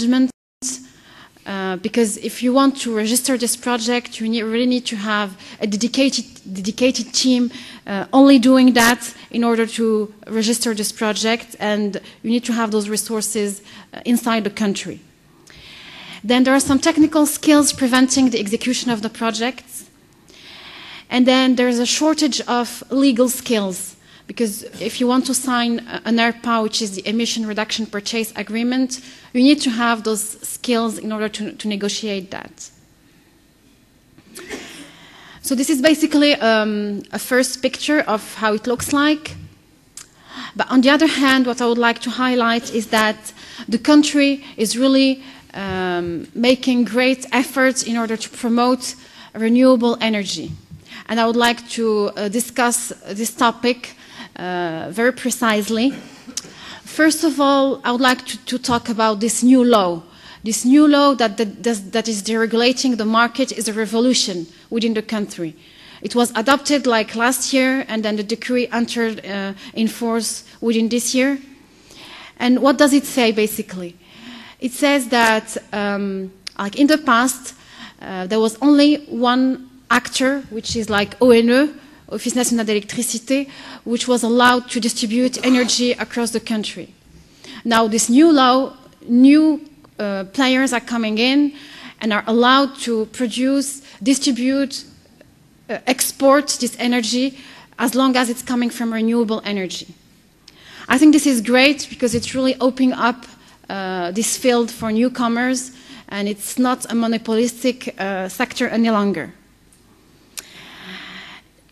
management. Because if you want to register this project, you really need to have a dedicated team only doing that in order to register this project, and you need to have those resources inside the country. Then there are some technical skills preventing the execution of the projects. And then there's a shortage of legal skills, because if you want to sign an ERPA, which is the Emission Reduction Purchase Agreement, you need to have those skills in order to negotiate that. So this is basically a first picture of how it looks like. But on the other hand, what I would like to highlight is that the country is really making great efforts in order to promote renewable energy. And I would like to discuss this topic very precisely. First of all, I would like to talk about this new law. This new law that is deregulating the market is a revolution within the country. It was adopted like last year, and then the decree entered in force within this year. And what does it say, basically? It says that, like in the past, there was only one actor, which is like ONE, Office National d'Électricité, which was allowed to distribute energy across the country. Now, this new law, new players are coming in and are allowed to produce, distribute, export this energy as long as it's coming from renewable energy. I think this is great because it's really opening up this field for newcomers, and it's not a monopolistic sector any longer.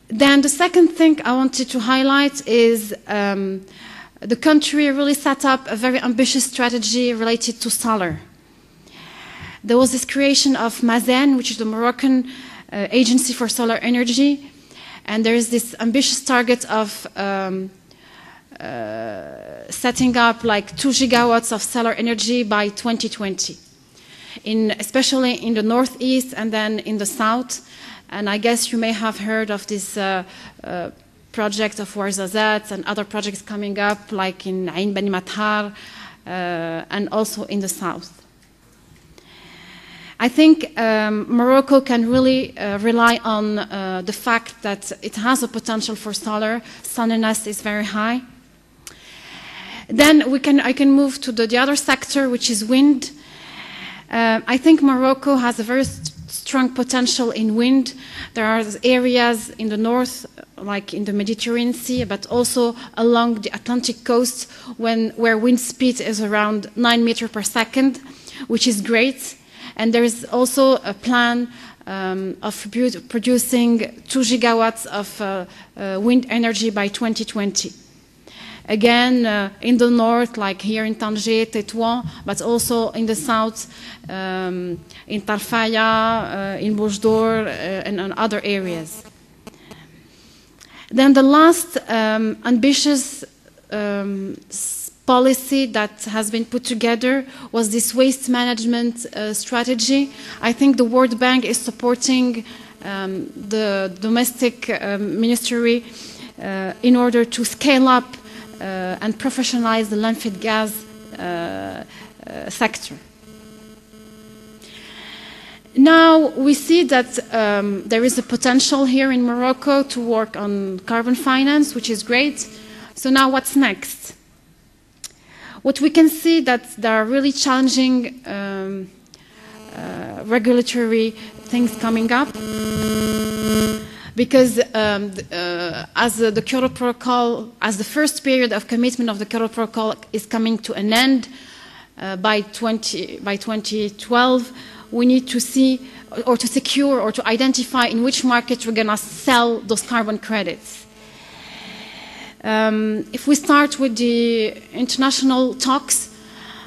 Then the second thing I wanted to highlight is the country really set up a very ambitious strategy related to solar. There was this creation of MAZEN, which is the Moroccan Agency for Solar Energy, and there is this ambitious target of setting up like 2 gigawatts of solar energy by 2020, especially in the northeast and then in the south. And I guess you may have heard of this project of Ouarzazate and other projects coming up, like in Ain Bani Mathar and also in the south. I think Morocco can really rely on the fact that it has a potential for solar. Sunniness is very high. Then I can move to the other sector, which is wind. I think Morocco has a very strong potential in wind. There are areas in the north, like in the Mediterranean Sea, but also along the Atlantic coast where wind speed is around 9 meters per second, which is great. And there is also a plan of producing 2 gigawatts of wind energy by 2020. Again, in the north, like here in Tanger, Tétouan, but also in the south, in Tarfaya, in Bouche d'Or, and in other areas. Then the last ambitious policy that has been put together was this waste management strategy. I think the World Bank is supporting the domestic ministry in order to scale up and professionalize the landfill gas sector. Now we see that there is a potential here in Morocco to work on carbon finance, which is great. So now what's next? What we can see that there are really challenging regulatory things coming up, because as the Kyoto Protocol, as the first period of commitment of the Kyoto Protocol is coming to an end by 2012, we need to see or to secure or to identify in which market we're going to sell those carbon credits. If we start with the international talks,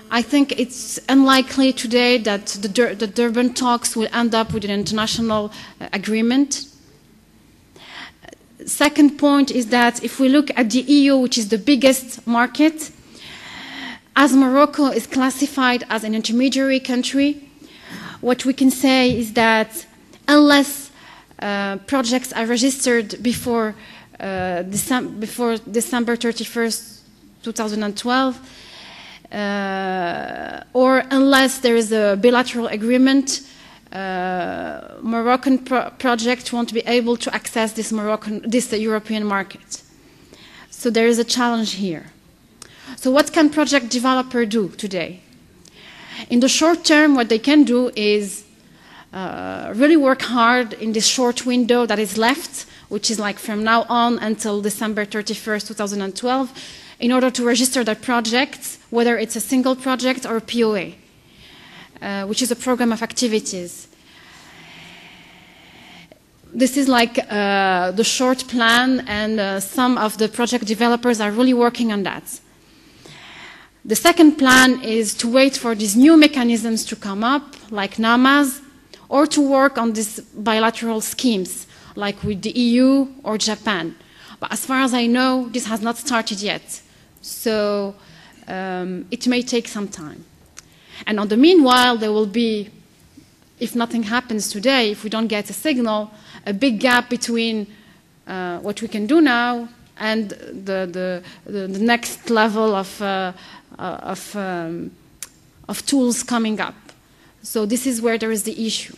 I think it's unlikely today that the Durban talks will end up with an international agreement. Second point is that if we look at the EU, which is the biggest market, as Morocco is classified as an intermediary country, what we can say is that unless projects are registered before December 31st, 2012, or unless there is a bilateral agreement, Moroccan project won't be able to access this European market. So there is a challenge here. So what can project developer do today? In the short term, what they can do is really work hard in this short window that is left, which is like from now on until December 31st, 2012, in order to register their projects, whether it's a single project or a POA, which is a program of activities. This is like the short plan, and some of the project developers are really working on that. The second plan is to wait for these new mechanisms to come up, like NAMAs, or to work on these bilateral schemes, like with the EU or Japan. But as far as I know, this has not started yet. So it may take some time. And on the meanwhile, there will be, if nothing happens today, if we don't get a signal, a big gap between what we can do now and the next level of tools coming up. So this is where there is the issue.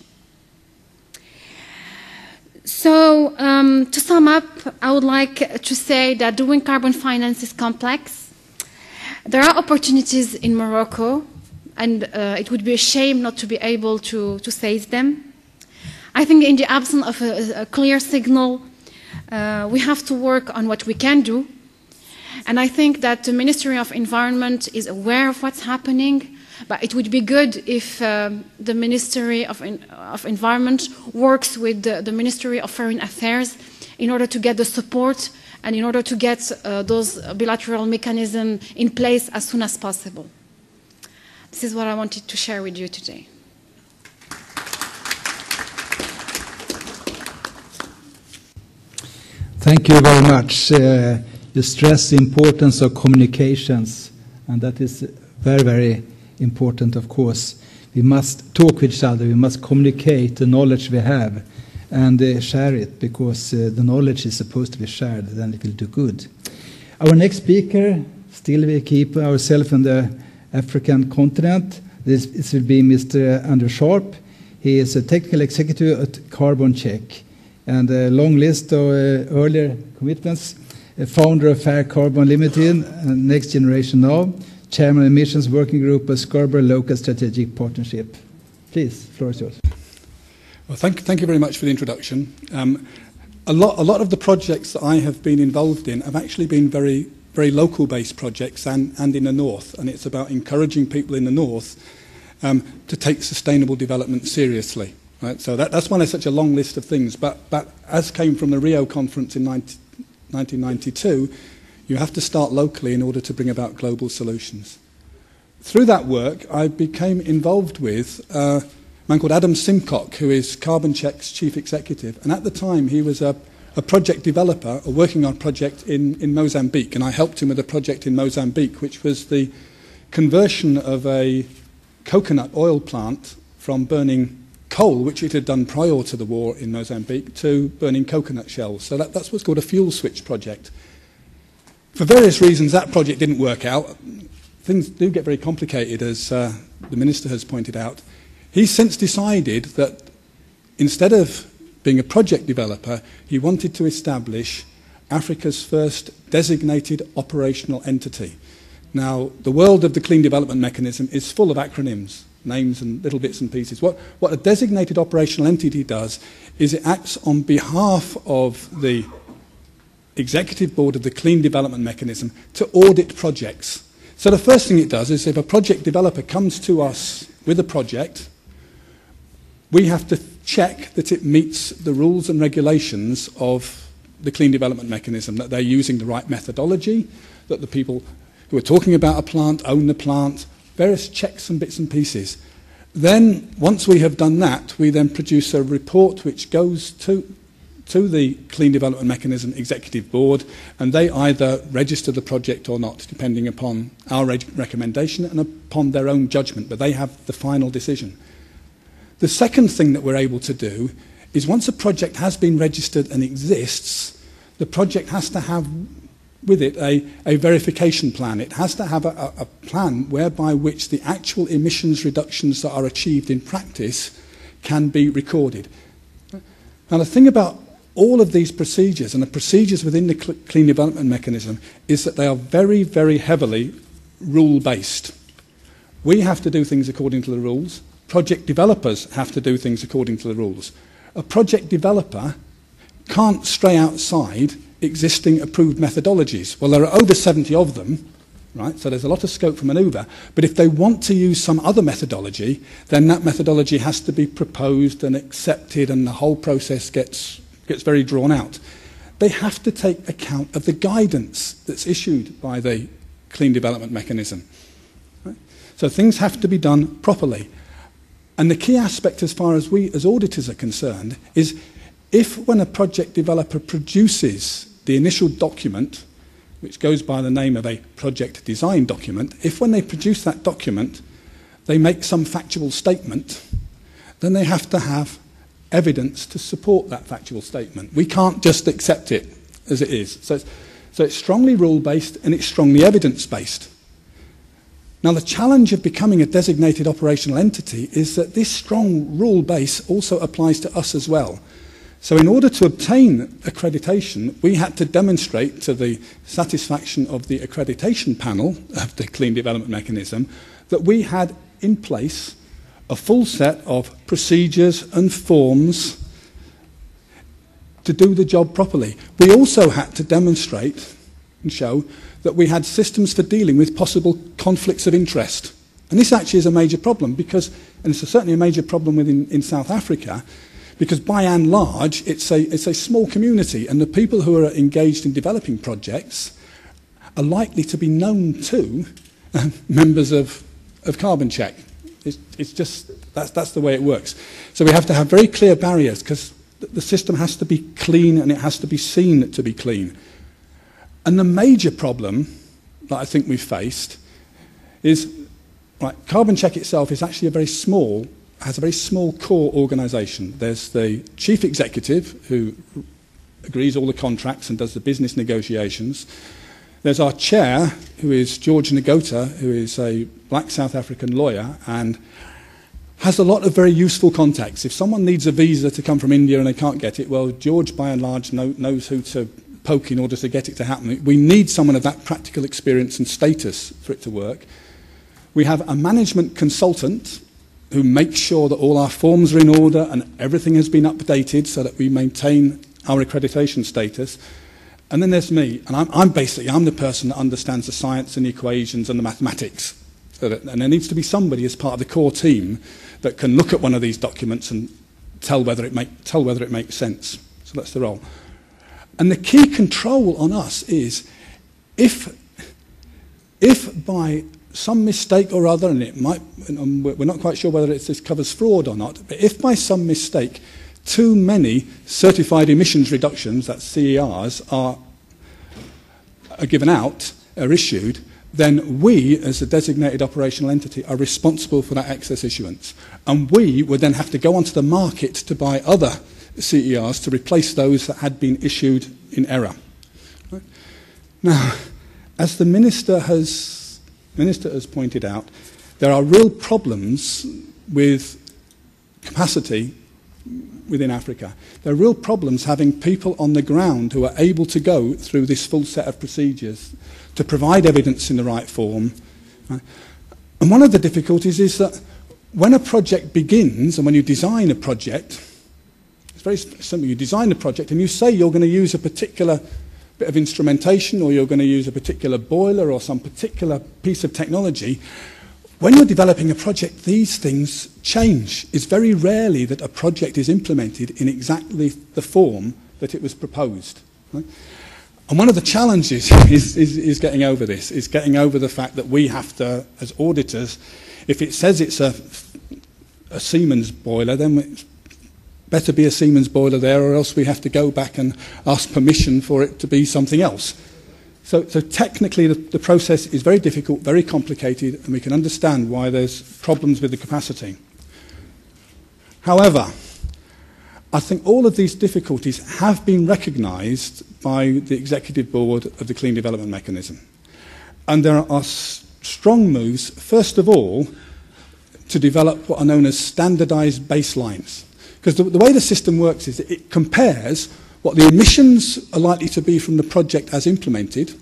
So to sum up, I would like to say that doing carbon finance is complex. There are opportunities in Morocco, and it would be a shame not to be able to seize them. I think in the absence of a clear signal, we have to work on what we can do. And I think that the Ministry of Environment is aware of what's happening, but it would be good if the Ministry of Environment works with the Ministry of Foreign Affairs in order to get the support and in order to get those bilateral mechanisms in place as soon as possible. This is what I wanted to share with you today. Thank you very much. You stress the importance of communications, and that is very, very important, of course. We must talk with each other, we must communicate the knowledge we have and share it, because the knowledge is supposed to be shared, then it will do good. Our next speaker, still we keep ourselves in the African continent. This will be Mr. Andrew Sharp. He is a technical executive at Carbon Check, and a long list of earlier commitments. Founder of Fair Carbon Limited, and Next Generation Now, Chairman of Emissions Working Group of Scarborough Local Strategic Partnership. Please, the floor is yours. Well, thank you very much for the introduction. A lot of the projects that I have been involved in have actually been very, very local-based projects and in the north, and it's about encouraging people in the north to take sustainable development seriously. Right? So that's why there's such a long list of things. But as came from the Rio conference in 1992, you have to start locally in order to bring about global solutions. Through that work, I became involved with a man called Adam Simcock, who is Carbon Check's chief executive. And at the time, he was a project developer working on a project in Mozambique. And I helped him with a project in Mozambique, which was the conversion of a coconut oil plant from burning coal, which it had done prior to the war in Mozambique, to burning coconut shells. So that's what's called a fuel switch project. For various reasons, that project didn't work out. Things do get very complicated, as the Minister has pointed out. He's since decided that instead of being a project developer, he wanted to establish Africa's first designated operational entity. Now, the world of the Clean Development Mechanism is full of acronyms, names and little bits and pieces. What a designated operational entity does is it acts on behalf of the Executive Board of the Clean Development Mechanism to audit projects. So the first thing it does is if a project developer comes to us with a project, we have to check that it meets the rules and regulations of the Clean Development Mechanism, that they're using the right methodology, that the people who are talking about a plant own the plant, various checks and bits and pieces. Then, once we have done that, we then produce a report which goes to the Clean Development Mechanism Executive Board, and they either register the project or not, depending upon our recommendation and upon their own judgment, but they have the final decision. The second thing that we're able to do is once a project has been registered and exists, the project has to have with it a verification plan. It has to have a plan whereby which the actual emissions reductions that are achieved in practice can be recorded. Now, the thing about all of these procedures and the procedures within the Clean Development Mechanism is that they are very, very heavily rule-based. We have to do things according to the rules. Project developers have to do things according to the rules. A project developer can't stray outside existing approved methodologies. Well, there are over 70 of them, right? So there's a lot of scope for manoeuvre. But if they want to use some other methodology, then that methodology has to be proposed and accepted, and the whole process gets very drawn out. They have to take account of the guidance that's issued by the Clean Development Mechanism. Right? So things have to be done properly. And the key aspect as far as we as auditors are concerned is if when a project developer produces the initial document, which goes by the name of a project design document, if when they produce that document they make some factual statement, then they have to have evidence to support that factual statement. We can't just accept it as it is. So it's strongly rule-based and it's strongly evidence-based. Now, the challenge of becoming a designated operational entity is that this strong rule base also applies to us as well. So in order to obtain accreditation, we had to demonstrate to the satisfaction of the accreditation panel of the Clean Development Mechanism that we had in place a full set of procedures and forms to do the job properly. We also had to demonstrate and show that we had systems for dealing with possible conflicts of interest. And this actually is a major problem because, and it's certainly a major problem in South Africa, because by and large it's a small community, and the people who are engaged in developing projects are likely to be known to members of Carbon Check. It's just, that's the way it works. So we have to have very clear barriers because the system has to be clean and it has to be seen to be clean. And the major problem that I think we've faced is, right, Carbon Check itself is actually has a very small core organisation. There's the chief executive who agrees all the contracts and does the business negotiations. There's our chair, who is George Ngota, who is a black South African lawyer and has a lot of very useful contacts. If someone needs a visa to come from India and they can't get it, well, George, by and large, knows who to poke in order to get it to happen. We need someone of that practical experience and status for it to work. We have a management consultant who makes sure that all our forms are in order and everything has been updated so that we maintain our accreditation status. And then there's me, and I'm the person that understands the science and the equations and the mathematics. And there needs to be somebody as part of the core team that can look at one of these documents and tell whether it makes sense. So that's the role. And the key control on us is if by some mistake or other, and it might, and we're not quite sure whether this covers fraud or not, but if by some mistake too many certified emissions reductions, that's CERs, are given out, are issued, then we, as a designated operational entity, are responsible for that excess issuance. And we would then have to go onto the market to buy other CERs to replace those that had been issued in error. Right? Now, as the Minister has pointed out, there are real problems with capacity within Africa. There are real problems having people on the ground who are able to go through this full set of procedures to provide evidence in the right form. Right? And one of the difficulties is that when a project begins and when you design a project, it's very simple. You design the project and you say you're going to use a particular bit of instrumentation or you're going to use a particular boiler or some particular piece of technology. When you're developing a project, these things change. It's very rarely that a project is implemented in exactly the form that it was proposed. Right? And one of the challenges is getting over this, is getting over the fact that we have to, as auditors, if it says it's a Siemens boiler, then it's better be a Siemens boiler there, or else we have to go back and ask permission for it to be something else. So technically the process is very difficult, very complicated, and we can understand why there's problems with the capacity. However, I think all of these difficulties have been recognised by the Executive Board of the Clean Development Mechanism. And there are strong moves, first of all, to develop what are known as standardised baselines. Because the way the system works is that it compares what the emissions are likely to be from the project as implemented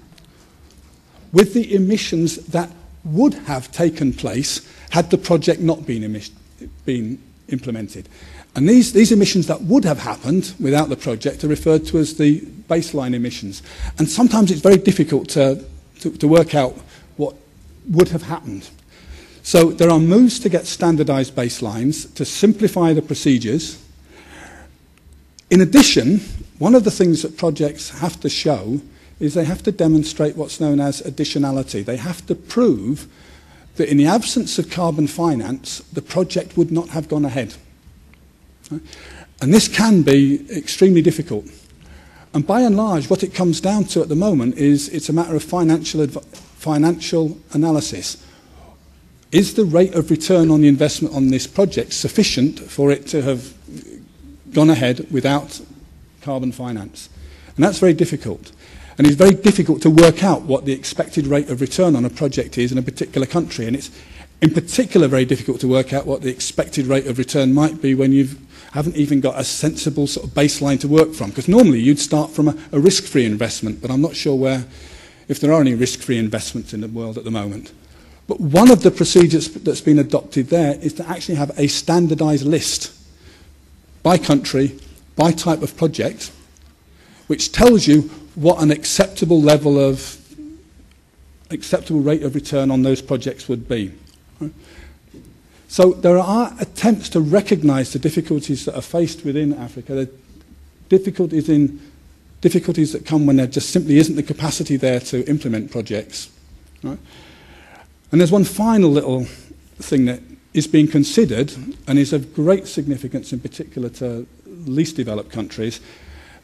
with the emissions that would have taken place had the project not been implemented. And these emissions that would have happened without the project are referred to as the baseline emissions. And sometimes it's very difficult to work out what would have happened. So there are moves to get standardised baselines, to simplify the procedures. In addition, one of the things that projects have to show is they have to demonstrate what's known as additionality. They have to prove that in the absence of carbon finance, the project would not have gone ahead. And this can be extremely difficult. And by and large, what it comes down to at the moment is it's a matter of financial analysis. Is the rate of return on the investment on this project sufficient for it to have gone ahead without carbon finance? And that's very difficult. And it's very difficult to work out what the expected rate of return on a project is in a particular country. And it's in particular very difficult to work out what the expected rate of return might be when you haven't even got a sensible sort of baseline to work from. Because normally you'd start from a risk-free investment, but I'm not sure if there are any risk-free investments in the world at the moment. But one of the procedures that's been adopted there is to actually have a standardised list by country, by type of project, which tells you what an acceptable rate of return on those projects would be. So there are attempts to recognise the difficulties that are faced within Africa, the difficulties that come when there just simply isn't the capacity there to implement projects. Right? And there's one final little thing that is being considered and is of great significance in particular to least developed countries,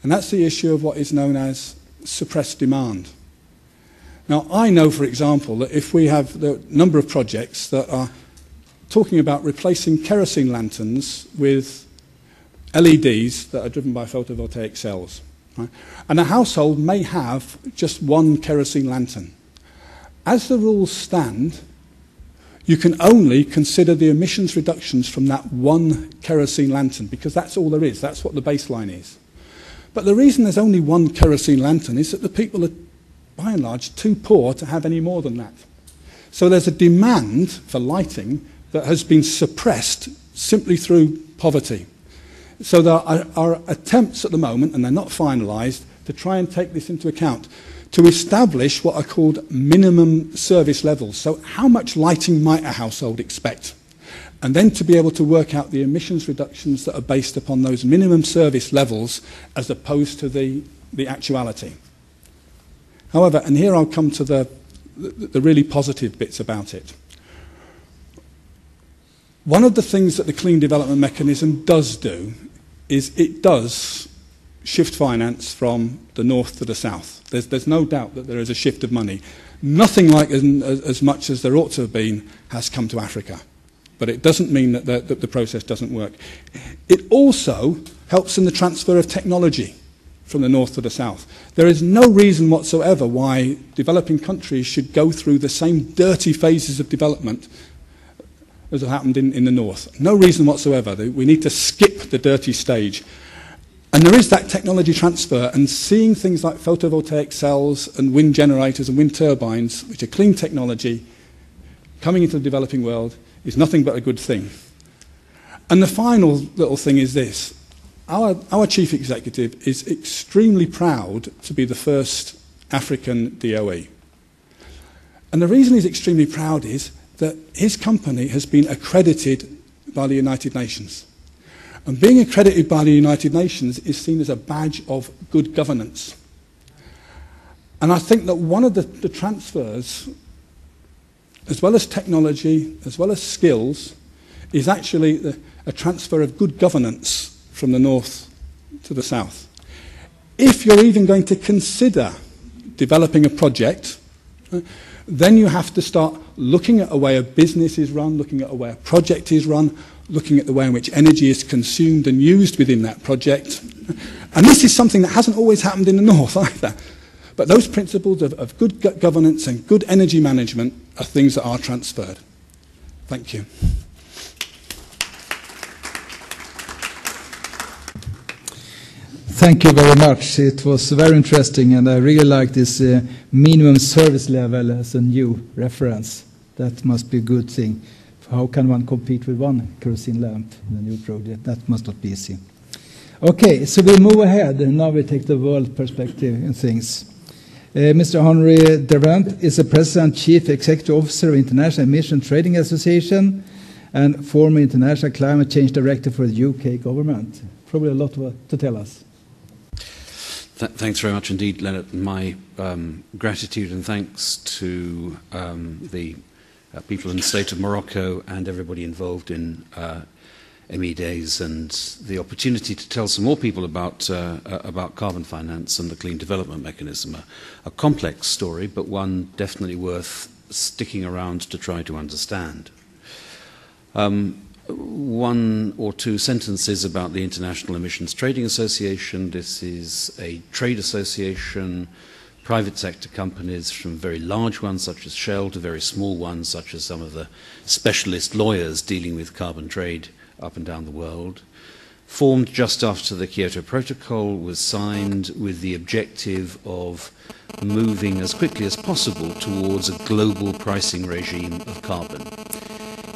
and that's the issue of what is known as suppressed demand. Now, I know, for example, that if we have the number of projects that are talking about replacing kerosene lanterns with LEDs that are driven by photovoltaic cells, right? And a household may have just one kerosene lantern. As the rules stand, you can only consider the emissions reductions from that one kerosene lantern, because that's all there is, that's what the baseline is. But the reason there's only one kerosene lantern is that the people are, by and large, too poor to have any more than that. So there's a demand for lighting that has been suppressed simply through poverty. So there are attempts at the moment, and they're not finalised, to try and take this into account, to establish what are called minimum service levels. So how much lighting might a household expect? And then to be able to work out the emissions reductions that are based upon those minimum service levels as opposed to the actuality. However, and here I'll come to the really positive bits about it. One of the things that the Clean Development Mechanism does do is it does shift finance from the north to the south. There's no doubt that there is a shift of money. Nothing like as much as there ought to have been has come to Africa. But it doesn't mean that the process doesn't work. It also helps in the transfer of technology from the north to the south. There is no reason whatsoever why developing countries should go through the same dirty phases of development as have happened in the north. No reason whatsoever. We need to skip the dirty stage. And there is that technology transfer, and seeing things like photovoltaic cells and wind generators and wind turbines, which are clean technology, coming into the developing world is nothing but a good thing. And the final little thing is this. Our chief executive is extremely proud to be the first African DOE. And the reason he's extremely proud is that his company has been accredited by the United Nations. And being accredited by the United Nations is seen as a badge of good governance. And I think that one of the transfers, as well as technology, as well as skills, is actually a transfer of good governance from the north to the south. If you're even going to consider developing a project, then you have to start looking at a way a business is run, looking at a way a project is run, looking at the way in which energy is consumed and used within that project. And this is something that hasn't always happened in the north either. But those principles of good governance and good energy management are things that are transferred. Thank you. Thank you very much. It was very interesting, and I really like this minimum service level as a new reference. That must be a good thing. How can one compete with one kerosene lamp in a new project? That must not be easy. Okay, so we move ahead, and now we take the world perspective in things. Mr. Henry Derwent is the President Chief Executive Officer of International Emissions Trading Association and former International Climate Change Director for the UK government. Probably a lot to tell us. Thanks very much indeed, Lennart. My gratitude and thanks to the people in the state of Morocco and everybody involved in MEDays and the opportunity to tell some more people about carbon finance and the clean development mechanism. A complex story, but one definitely worth sticking around to try to understand. One or two sentences about the International Emissions Trading Association. This is a trade association, private sector companies, from very large ones such as Shell to very small ones such as some of the specialist lawyers dealing with carbon trade up and down the world. Formed just after the Kyoto Protocol was signed with the objective of moving as quickly as possible towards a global pricing regime of carbon.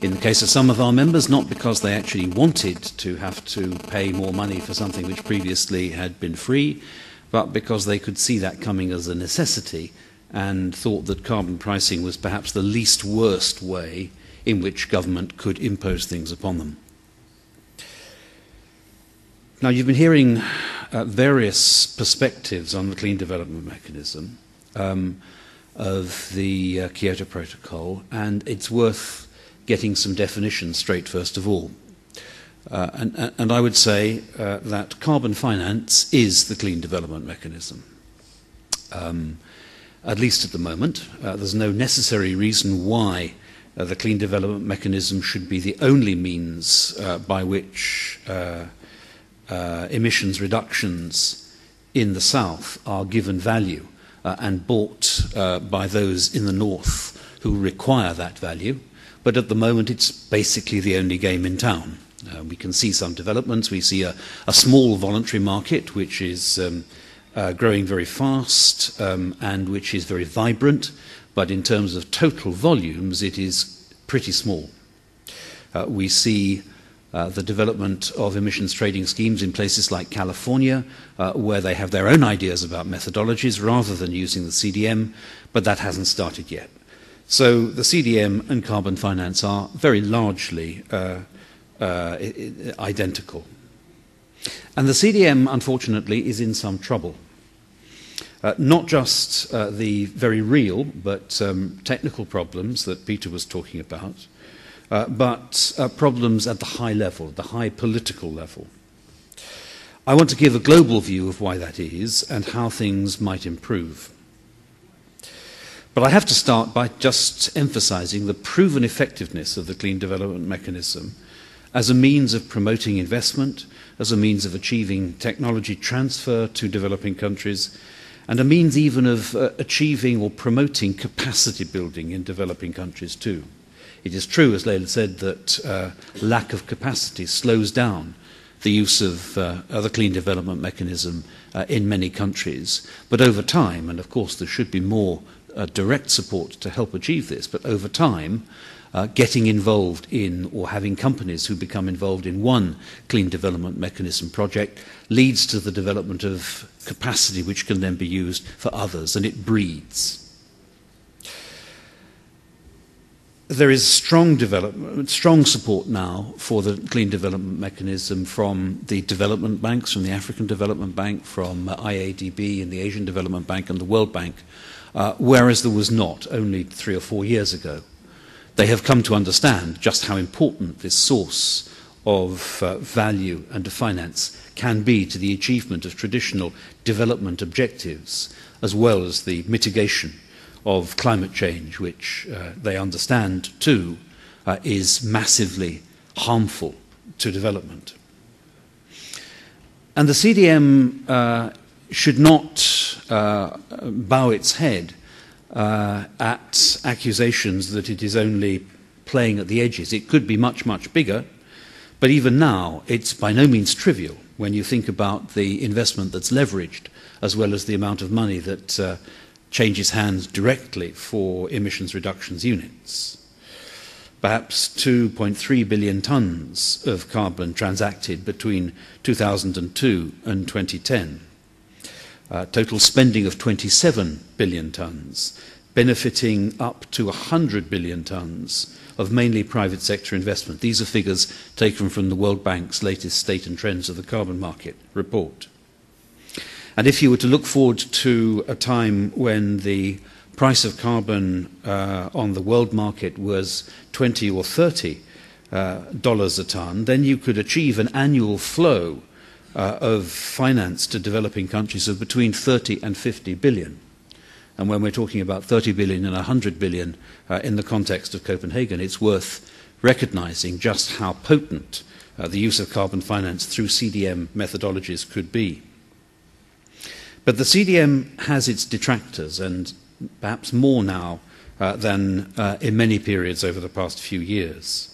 In the case of some of our members, not because they actually wanted to have to pay more money for something which previously had been free, but because they could see that coming as a necessity and thought that carbon pricing was perhaps the least worst way in which government could impose things upon them. Now, you've been hearing various perspectives on the clean development mechanism of the Kyoto Protocol, and it's worth getting some definitions straight first of all. And I would say that carbon finance is the clean development mechanism. At least at the moment. There's no necessary reason why the clean development mechanism should be the only means by which emissions reductions in the south are given value and bought by those in the north who require that value. But at the moment, it's basically the only game in town. We can see some developments. We see a small voluntary market, which is growing very fast and which is very vibrant. But in terms of total volumes, it is pretty small. We see the development of emissions trading schemes in places like California, where they have their own ideas about methodologies rather than using the CDM, but that hasn't started yet. So the CDM and carbon finance are very largely identical. And the CDM, unfortunately, is in some trouble. Not just the very real but technical problems that Peter was talking about, but problems at the high level, the high political level. I want to give a global view of why that is and how things might improve. But I have to start by just emphasizing the proven effectiveness of the clean development mechanism as a means of promoting investment, as a means of achieving technology transfer to developing countries, and a means even of achieving or promoting capacity building in developing countries too. It is true, as Laila said, that lack of capacity slows down the use of the clean development mechanism in many countries. But over time, and of course there should be more direct support to help achieve this, but over time, getting involved in or having companies who become involved in one clean development mechanism project leads to the development of capacity which can then be used for others, and it breeds. There is strong support now for the clean development mechanism from the development banks, from the African Development Bank, from IADB and the Asian Development Bank and the World Bank, whereas there was not only 3 or 4 years ago. They have come to understand just how important this source of value and of finance can be to the achievement of traditional development objectives, as well as the mitigation of climate change, which they understand too is massively harmful to development. And the CDM should not bow its head at accusations that it is only playing at the edges. It could be much, much bigger, but even now it's by no means trivial when you think about the investment that's leveraged as well as the amount of money that changes hands directly for emissions reductions units. Perhaps 2.3 billion tonnes of carbon transacted between 2002 and 2010. Total spending of 27 billion tonnes, benefiting up to 100 billion tonnes of mainly private sector investment. These are figures taken from the World Bank's latest State and Trends of the Carbon Market report. And if you were to look forward to a time when the price of carbon on the world market was $20 or $30 a tonne, then you could achieve an annual flow of finance to developing countries of between 30 and 50 billion. And when we're talking about 30 billion and 100 billion in the context of Copenhagen, it's worth recognizing just how potent the use of carbon finance through CDM methodologies could be. But the CDM has its detractors, and perhaps more now than in many periods over the past few years.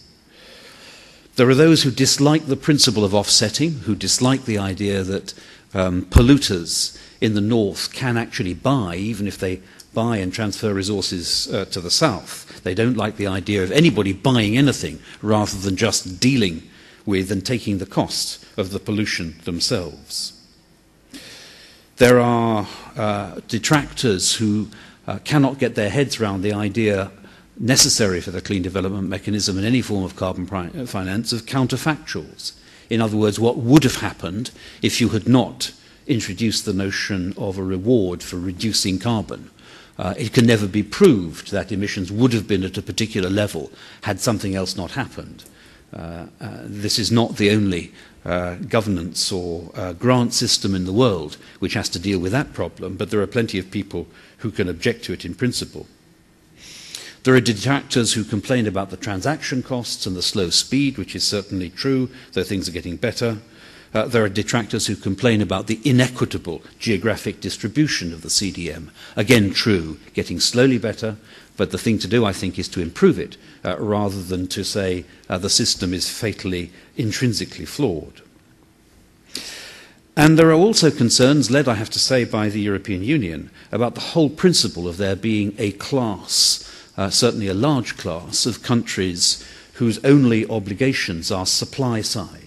There are those who dislike the principle of offsetting, who dislike the idea that polluters in the north can actually buy, even if they buy and transfer resources to the south. They don't like the idea of anybody buying anything rather than just dealing with and taking the cost of the pollution themselves. There are detractors who cannot get their heads around the idea necessary for the clean development mechanism in any form of carbon finance of counterfactuals. In other words, what would have happened if you had not introduced the notion of a reward for reducing carbon. It can never be proved that emissions would have been at a particular level had something else not happened. This is not the only governance or grant system in the world which has to deal with that problem, but there are plenty of people who can object to it in principle. There are detractors who complain about the transaction costs and the slow speed, which is certainly true, though things are getting better. There are detractors who complain about the inequitable geographic distribution of the CDM. Again, true, getting slowly better, but the thing to do, I think, is to improve it, rather than to say the system is fatally, intrinsically flawed. And there are also concerns, led, I have to say, by the European Union, about the whole principle of there being a class, certainly a large class, of countries whose only obligations are supply side.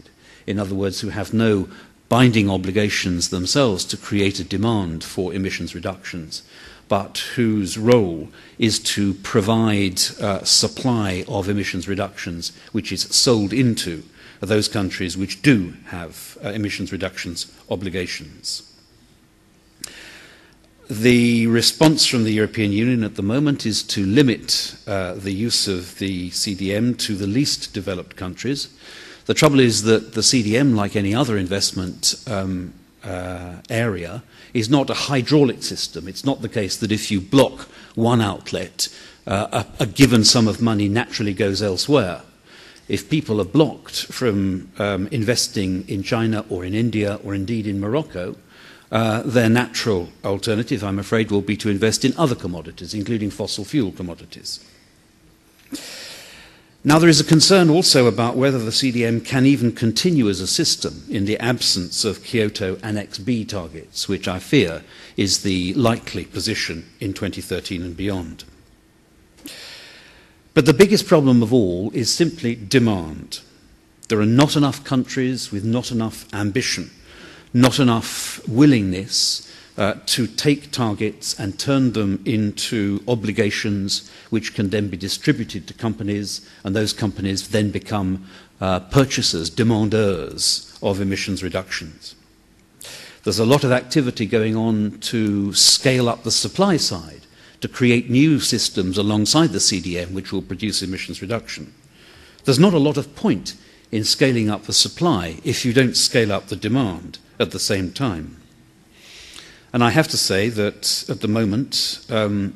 In other words, who have no binding obligations themselves to create a demand for emissions reductions, but whose role is to provide supply of emissions reductions which is sold into those countries which do have emissions reductions obligations. The response from the European Union at the moment is to limit the use of the CDM to the least developed countries. The trouble is that the CDM, like any other investment area, is not a hydraulic system. It's not the case that if you block one outlet, a given sum of money naturally goes elsewhere. If people are blocked from investing in China or in India or indeed in Morocco, their natural alternative, I'm afraid, will be to invest in other commodities, including fossil fuel commodities. Now, there is a concern also about whether the CDM can even continue as a system in the absence of Kyoto Annex B targets, which I fear is the likely position in 2013 and beyond. But the biggest problem of all is simply demand. There are not enough countries with not enough ambition, not enough willingness to take targets and turn them into obligations which can then be distributed to companies, and those companies then become purchasers, demandeurs of emissions reductions. There's a lot of activity going on to scale up the supply side, to create new systems alongside the CDM which will produce emissions reduction. There's not a lot of point in scaling up the supply if you don't scale up the demand at the same time. And I have to say that at the moment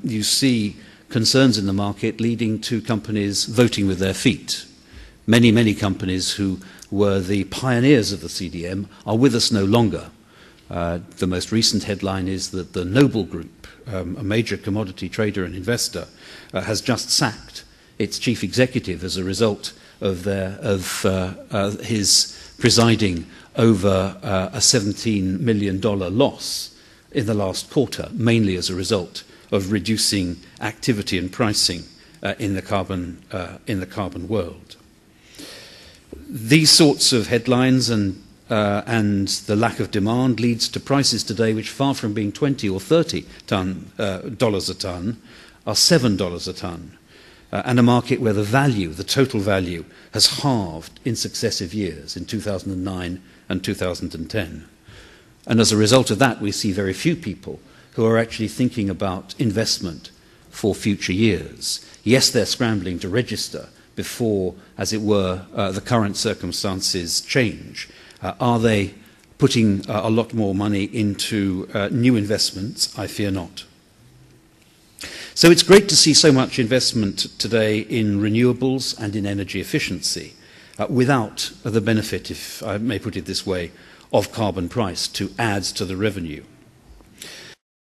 you see concerns in the market leading to companies voting with their feet. Many, many companies who were the pioneers of the CDM are with us no longer. The most recent headline is that the Noble Group, a major commodity trader and investor, has just sacked its chief executive as a result of his presiding over a $17 million loss in the last quarter, mainly as a result of reducing activity and pricing in the carbon world. These sorts of headlines and the lack of demand leads to prices today which, far from being $20 or $30 dollars a tonne, are $7 a tonne, and a market where the total value, has halved in successive years, in 2009 and 2010. And as a result of that, we see very few people who are actually thinking about investment for future years. Yes, they're scrambling to register before, as it were, the current circumstances change. Are they putting a lot more money into new investments? I fear not. So it's great to see so much investment today in renewables and in energy efficiency without the benefit, if I may put it this way, of carbon price to add to the revenue.